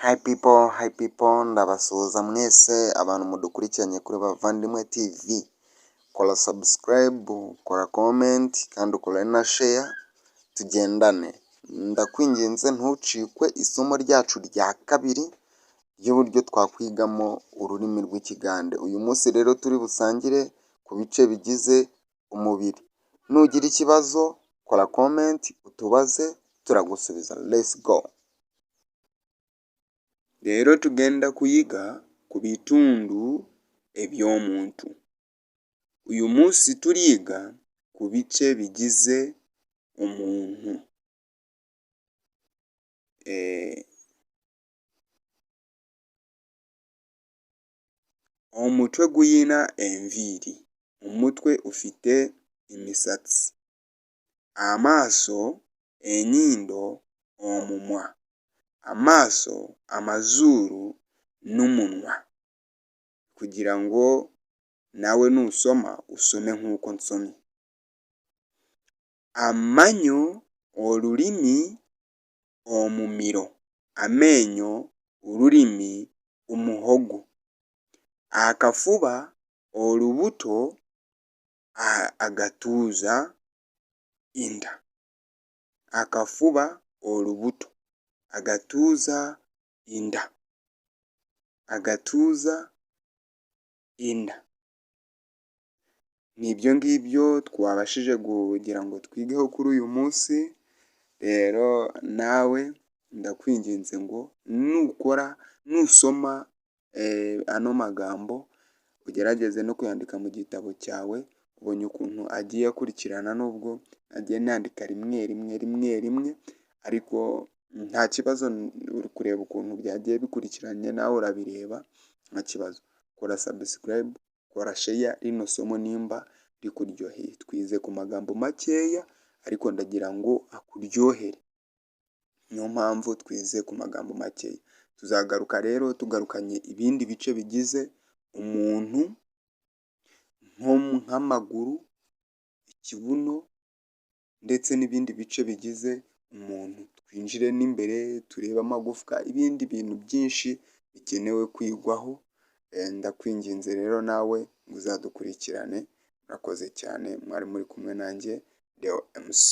Hi people, ndabasuhuza mwese abantu mudukurikiranye kuri Bavandimwe TV. Kora subscribe, kora comment kandi ukore na share tugendane. Ndakwinginze ntucikwe isomo ryacu rya kabiri ry'uburyo twakwigamo ururimi rw'Ikigande. Uyu munsi rero turi busangire ku bice bigize umubiri. Nugira ikibazo kora comment utubaze turagusubiza. Let's go. Rero tugenda kuyiga ku bitundu eby'omuntu. Uyu munsi turiga ku bice bigize umuntu. Omutwe guyina enviiri, omutwe ufite imisatsi, amaaso, enyindo, omumwa, amaaso, amazuru n'umunwa, kugira ngo nawe nusoma usome nk'uko nsomye. Amannyo, olulimi, omumiro, amenyo, olulimi, omuhogo, akafuba, olubuto, agatuuza, inda. Akafuba, olubuto, agatuuza, inda. Agatuuza, inda. Nibyo ngibyo twabashije kugira ngo twigeho kuri uyu munsi. Rero nawe ndakwinginze ngo nusoma ano magambo ugerageze no kuyandika mu gitabo cyawe. Ubonye ukuntu agiye akurikirana, nubwo nagiye nandika rimwe ariko nta kibazo, uri kureba ukuntu byagiye bikurikiranye nawe urabireba nta kibazo. Kora subscribe, kora share rino somo nimba rikuryoheye. Twize ku magambo makeya ariko ndagira ngo akuryohere, niyo mpamvu twize ku magambo makeya. Tuzagaruka rero tugarukanye ibindi bice bigize umuntu nk'amaguru, ikibuno ndetse n'ibindi bice bigize umuntu. Twinjire n'imbere turebe amagufwa, ibindi bintu byinshi bikenewe kwigwaho. Ndakwinginze rero nawe uzadukurikirane. Murakoze cyane, mwari muri kumwe nanjye Deo MC.